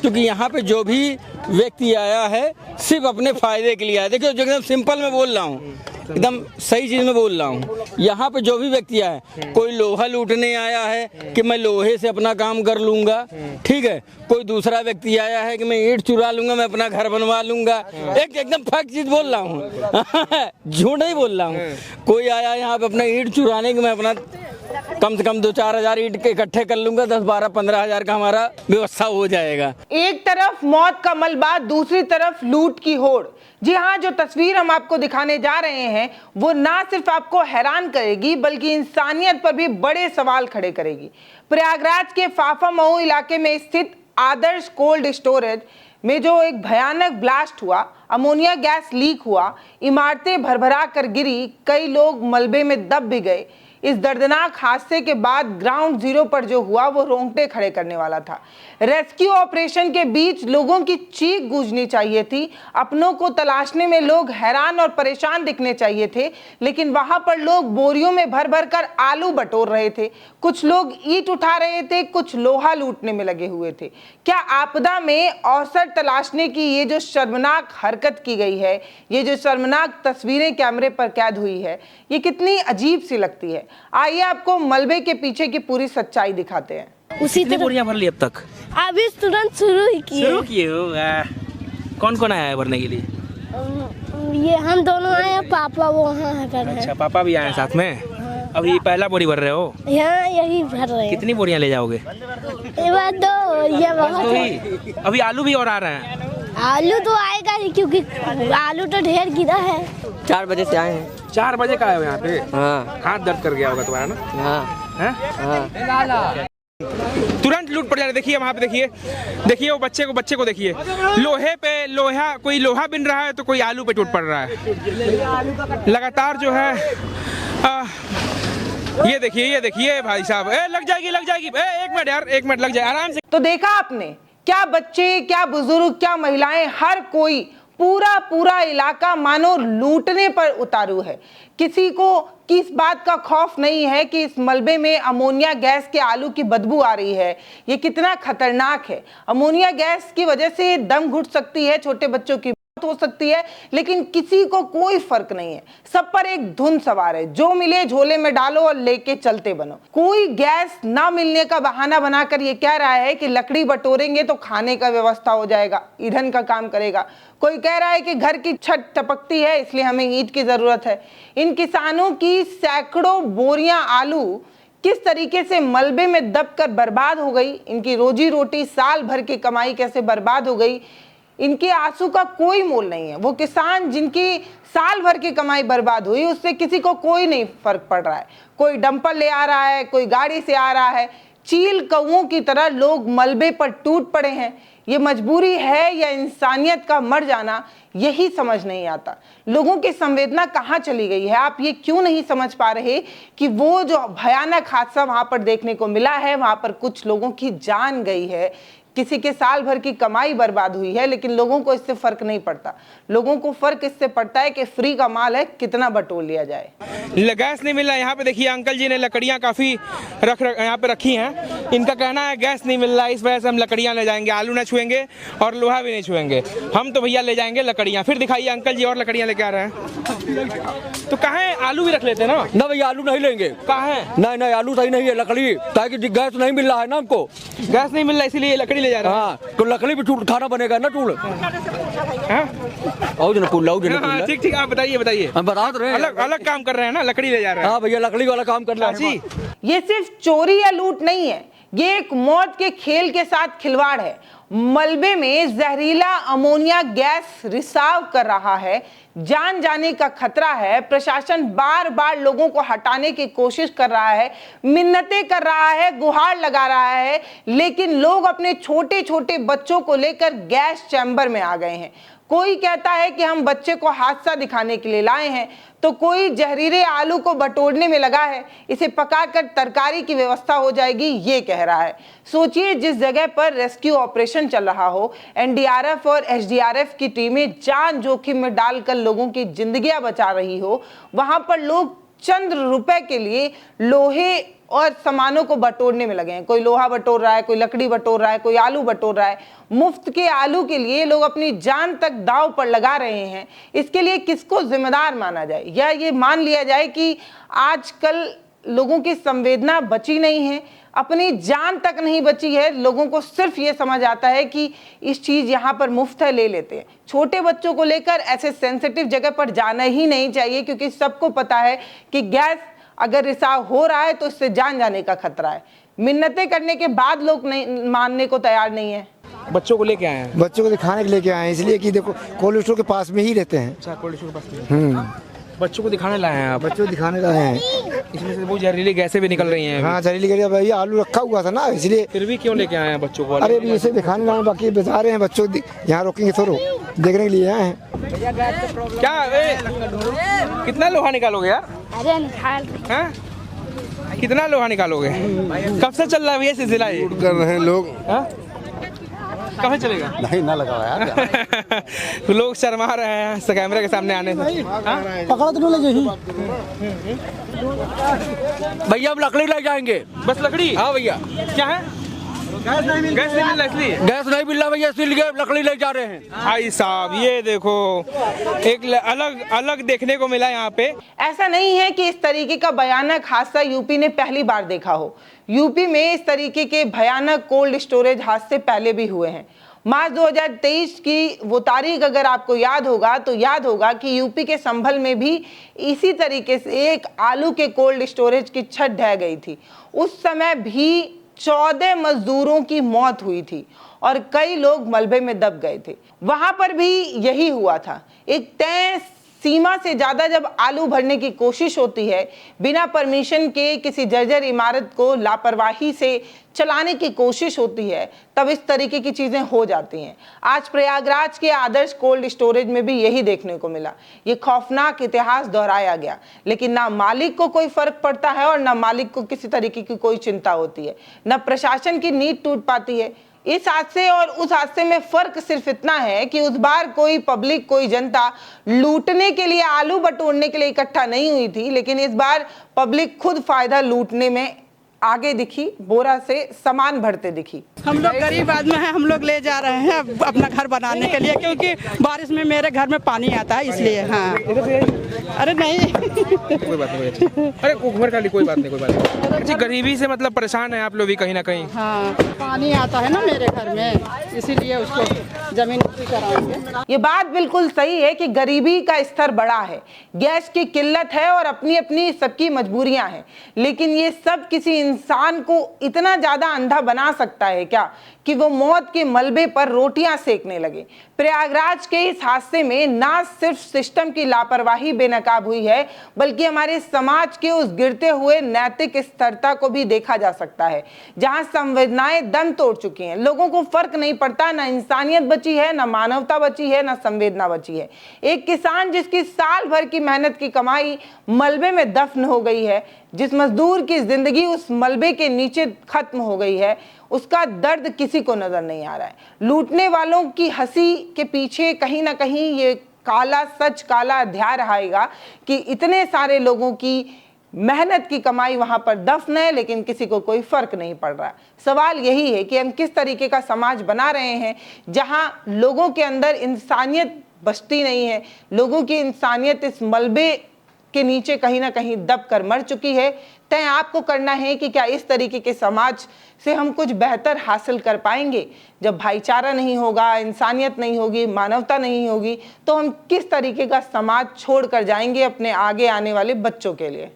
क्योंकि यहाँ पे जो भी व्यक्ति आया है सिर्फ अपने फायदे के लिए आया। देखिए जो एकदम सिंपल मैं बोल रहा हूँ, एकदम सही चीज़ में बोल रहा हूँ। यहाँ पे जो भी व्यक्ति आया है, कोई लोहा लूटने आया है कि मैं लोहे से अपना काम कर लूँगा, ठीक है। कोई दूसरा व्यक्ति आया है कि मैं ईंट चुरा लूँगा, मैं अपना घर बनवा लूँगा। एकदम फैक्ट चीज़ बोल रहा हूँ, झूठ नहीं बोल रहा हूँ। कोई आया यहाँ पे अपना ईंट चुराने की, मैं अपना कम से कम 2-4 हज़ार ईंट के इकट्ठे कर लूंगा, 10-12-15 हज़ार का हमारा व्यवस्था हो जाएगा। एक तरफ मौत का मलबा, दूसरी तरफ लूट की होड़। जी हाँ, जो तस्वीर हम आपको दिखाने जा रहे हैं वो ना सिर्फ आपको हैरान करेगी बल्कि इंसानियत पर भी बड़े सवाल खड़े करेगी। प्रयागराज के फाफा मऊ इलाके में स्थित आदर्श कोल्ड स्टोरेज में जो एक भयानक ब्लास्ट हुआ, अमोनिया गैस लीक हुआ, इमारतें भरभरा कर गिरी, कई लोग मलबे में दब भी गए। इस दर्दनाक हादसे के बाद ग्राउंड जीरो पर जो हुआ वो रोंगटे खड़े करने वाला था। रेस्क्यू ऑपरेशन के बीच लोगों की चीख गूंजनी चाहिए थी, अपनों को तलाशने में लोग हैरान और परेशान दिखने चाहिए थे, लेकिन वहां पर लोग बोरियों में भर भर कर आलू बटोर रहे थे, कुछ लोग ईंट उठा रहे थे, कुछ लोहा लूटने में लगे हुए थे। क्या आपदा में अवसर तलाशने की ये जो शर्मनाक हरकत की गई है, ये जो शर्मनाक तस्वीरें कैमरे पर कैद हुई है, ये कितनी अजीब सी लगती है। आइए आपको मलबे के पीछे की पूरी सच्चाई दिखाते हैं। उसी तरह बोरियां भर ली अब तक? अभी तुरंत शुरू ही किए हो। कौन कौन आया है भरने के लिए? ये हम दोनों आए हैं, पापा वो वहाँ पर हैं। अच्छा, पापा भी आए हैं साथ में। अभी पहला बोरी भर रहे हो? यहाँ यही भर रहे हैं। कितनी बोरियां ले जाओगे? ये बात दो, ये बहुत ही। अभी आलू भी और आ रहे हैं? आलू तो आएगा ही, क्योंकि आलू तो ढेर गिरा है। 4 बजे से आए हैं। 4 बजे का आए हो यहाँ पे? हाँ। हाथ दर्द कर गया होगा तुम्हारा ना? हाँ। तुरंत लूट पड़ जा रही। देखिए वहाँ पे, देखिए वो बच्चे को देखिए, लोहे पे लोहा, कोई लोहा बिन रहा है तो कोई आलू पे टूट पड़ रहा है लगातार जो है। ये देखिए भाई साहब, लग जाएगी। एक मिनट यार, 1 मिनट लग जाए, आराम से। तो देखा आपने, क्या बच्चे, क्या बुजुर्ग, क्या महिलाएं, हर कोई, पूरा इलाका मानो लूटने पर उतारू है। किसी को किस बात का खौफ नहीं है कि इस मलबे में अमोनिया गैस के आलू की बदबू आ रही है। ये कितना खतरनाक है। अमोनिया गैस की वजह से दम घुट सकती है, छोटे बच्चों की हो सकती है, लेकिन किसी को कोई फर्क नहीं है। सब पर एक धुन सवार है, जो मिले झोले में डालो और लेके चलते बनो। कोई गैस ना मिलने का बहाना बनाकर ये कह रहा है कि लकड़ी बटोरेंगे तो खाने का व्यवस्था हो जाएगा, ईंधन का काम करेगा। कोई कह रहा है कि घर की छत टपकती है इसलिए हमें ईंट की जरूरत है। इन किसानों की सैकड़ों बोरियां आलू किस तरीके से मलबे में दबकर बर्बाद हो गई, इनकी रोजी रोटी, साल भर की कमाई कैसे बर्बाद हो गई, इनके आंसू का कोई मोल नहीं है। वो किसान जिनकी साल भर की कमाई बर्बाद हुई, उससे किसी को कोई नहीं फर्क पड़ रहा है। कोई डंपर ले आ रहा है, कोई गाड़ी से आ रहा है। चील कौओं की तरह लोग मलबे पर टूट पड़े हैं। ये मजबूरी है या इंसानियत का मर जाना, यही समझ नहीं आता। लोगों की संवेदना कहाँ चली गई है? आप ये क्यों नहीं समझ पा रहे कि वो जो भयानक हादसा वहां पर देखने को मिला है, वहां पर कुछ लोगों की जान गई है, किसी के साल भर की कमाई बर्बाद हुई है, लेकिन लोगों को इससे फर्क नहीं पड़ता। लोगों को फर्क इससे पड़ता है कि फ्री का माल है, कितना बटोर लिया जाए। गैस नहीं मिल रहा है। यहाँ पे देखिए अंकल जी ने लकड़ियाँ काफ़ी यहाँ पे रखी हैं। इनका कहना है गैस नहीं मिल रहा है, इस वजह से हम लकड़ियाँ ले जाएंगे, आलू ना छुएंगे और लोहा भी नहीं छुएंगे। हम तो भैया ले जाएंगे लकड़ियाँ। फिर दिखाइए अंकल जी और लकड़ियाँ लेके आ रहे हैं। तो कहाँ है? आलू भी रख लेते हैं ना भैया, आलू नहीं लेंगे। कहाँ है? नहीं, आलू सही नहीं है, लकड़ी, ताकि गैस नहीं मिल रहा है ना हमको। गैस नहीं मिल रहा इसीलिए लकड़ी ले जा रहा है। हाँ, तो लकड़ी भी खाना बनेगा ना टूल। ठीक, आप बताइए। हम बता रहे हैं, अलग काम कर रहे हैं ना, लकड़ी ले जा रहे हैं। हाँ भैया, लकड़ी वाला काम कर रहे हैं। ये सिर्फ चोरी या लूट नहीं है, ये एक मौत के खेल के साथ खिलवाड़ है। मलबे में जहरीला अमोनिया गैस रिसाव कर रहा है, जान जाने का खतरा है। प्रशासन बार बार लोगों को हटाने की कोशिश कर रहा है, मिन्नतें कर रहा है, गुहार लगा रहा है, लेकिन लोग अपने छोटे छोटे बच्चों को लेकर गैस चैम्बर में आ गए हैं। कोई कहता है कि हम बच्चे को हादसा दिखाने के लिए लाए हैं, तो कोई जहरीले आलू को बटोरने में लगा है, इसे पकाकर तरकारी की व्यवस्था हो जाएगी, ये कह रहा है। सोचिए, जिस जगह पर रेस्क्यू ऑपरेशन चल रहा हो, एनडीआरएफ और एसडीआरएफ की टीमें जान जोखिम में डालकर लोगों की जिंदगियां बचा रही हो, वहां पर लोग चंद रुपए के लिए लोहे और सामानों को बटोरने में लगे हैं। कोई लोहा बटोर रहा है, कोई लकड़ी बटोर रहा है, कोई आलू बटोर रहा है। मुफ्त के आलू के लिए लोग अपनी जान तक दांव पर लगा रहे हैं। इसके लिए किसको जिम्मेदार माना जाए, या ये मान लिया जाए कि आजकल लोगों की संवेदना बची नहीं है, अपनी जान तक नहीं बची है। लोगों को सिर्फ ये समझ आता है कि इस चीज़ यहाँ पर मुफ्त है, ले लेते हैं। छोटे बच्चों को लेकर ऐसे सेंसिटिव जगह पर जाना ही नहीं चाहिए, क्योंकि सबको पता है कि गैस अगर रिसाव हो रहा है तो इससे जान जाने का खतरा है। मिन्नतें करने के बाद लोग नहीं मानने को तैयार नहीं है। बच्चों को लेके आए हैं? बच्चों को दिखाने के लेके आए हैं, इसलिए कि देखो कोल्ड स्टोर के पास में ही रहते हैं। अच्छा, कोल्ड स्टोर के पास में। बच्चों को दिखाने लाए हैं आप? बच्चों को दिखाने लाए हैं। इसमें से वो जहरीली गैसें भी निकल रही हैं। हाँ, जहरीली गैस। भैया आलू रखा हुआ था ना, इसलिए। फिर भी क्यों लेके आए हैं बच्चों को? अरे अभी इसे दिखाने लाए, बाकी बता रहे हैं बच्चों को यहाँ रोकेंगे थोड़ा, देखने के लिए आए हैं। क्या कितना लोहा निकालोगे यार? अरे निकाल हाँ? कितना लोहा निकालोगे? कब से चल रहा है भैया सिलसिला ये? कर रहे हैं लोग। कब से चलेगा? नहीं ना लगाओ यार। तो लोग शर्मा रहे हैं कैमरे के सामने आने से। पकड़ा तो लगे ही भैया अब लकड़ी ले जाएंगे। बस लकड़ी? हाँ भैया। क्या है? गैस नहीं मिल रहा इसलिए? गैस नहीं मिल रहा भैया, इसलिए लकड़ी ले जा रहे हैं। भाई साहब ये देखो, एक अलग देखने को मिला यहाँ पे। ऐसा नहीं है कि इस तरीके का भयानक हादसा यूपी ने पहली बार देखा हो। यूपी में इस तरीके के भयानक कोल्ड स्टोरेज हादसे पहले भी हुए हैं। मार्च 2023 की वो तारीख अगर आपको याद होगा तो याद होगा कि यूपी के संभल में भी इसी तरीके से एक आलू के कोल्ड स्टोरेज की छत ढह गई थी। उस समय भी 14 मजदूरों की मौत हुई थी और कई लोग मलबे में दब गए थे। वहां पर भी यही हुआ था। एक तय सीमा से ज्यादा जब आलू भरने की कोशिश होती है, बिना परमिशन के किसी जर्जर इमारत को लापरवाही से चलाने की कोशिश होती है, तब इस तरीके की चीजें हो जाती हैं। आज प्रयागराज के आदर्श कोल्ड स्टोरेज में भी यही देखने को मिला। ये खौफनाक इतिहास दोहराया गया, लेकिन ना मालिक को कोई फर्क पड़ता है और ना मालिक को किसी तरीके की कोई चिंता होती है, ना प्रशासन की नींद टूट पाती है। इस हादसे और उस हादसे में फर्क सिर्फ इतना है कि उस बार कोई पब्लिक, कोई जनता लूटने के लिए, आलू बटोरने के लिए इकट्ठा नहीं हुई थी, लेकिन इस बार पब्लिक खुद फायदा लूटने में आगे दिखी, बोरा से सामान भरते दिखी। हम लोग गरीब आदमी हैं, हम लोग ले जा रहे हैं अपना घर बनाने के लिए, क्योंकि बारिश में मेरे घर में पानी आता है, इसलिए। हाँ। अरे नहीं कोई बात नहीं। अरे उम्र का कोई बात नहीं। अच्छा, गरीबी से मतलब परेशान है आप लोग भी कहीं ना कहीं? हाँ, पानी आता है ना मेरे घर में, इसीलिए उसको जमीन कराएंगे। ये बात बिल्कुल सही है कि गरीबी का स्तर बड़ा है, गैस की किल्लत है और अपनी अपनी सबकी मजबूरियां हैं, लेकिन ये सब किसी इंसान को इतना ज्यादा अंधा बना सकता है क्या कि वो मौत के मलबे पर रोटियां सेकने लगे। प्रयागराज के इस हादसे में ना सिर्फ सिस्टम की लापरवाही बेनकाब हुई है, बल्कि हमारे समाज के उस गिरते हुए नैतिक स्थिरता को भी देखा जा सकता है, जहां संवेदनाएं दम तोड़ चुकी हैं। लोगों को फर्क नहीं पड़ता, ना इंसानियत बची है, ना मानवता बची है, ना संवेदना बची है। एक किसान जिसकी साल भर की मेहनत की कमाई मलबे में दफन हो गई है, जिस मजदूर की जिंदगी उस मलबे के नीचे खत्म हो गई है, उसका दर्द किसी को नजर नहीं आ रहा है। लूटने वालों की हंसी के पीछे कहीं ना कहीं ये काला सच, काला अध्याय रहेगा कि इतने सारे लोगों की मेहनत की कमाई वहां पर दफन है, लेकिन किसी को कोई फर्क नहीं पड़ रहा। सवाल यही है कि हम किस तरीके का समाज बना रहे हैं, जहां लोगों के अंदर इंसानियत बचती नहीं है। लोगों की इंसानियत इस मलबे के नीचे कहीं ना कहीं दब कर मर चुकी है। तय आपको करना है कि क्या इस तरीके के समाज से हम कुछ बेहतर हासिल कर पाएंगे। जब भाईचारा नहीं होगा, इंसानियत नहीं होगी, मानवता नहीं होगी, तो हम किस तरीके का समाज छोड़ कर जाएंगे अपने आगे आने वाले बच्चों के लिए।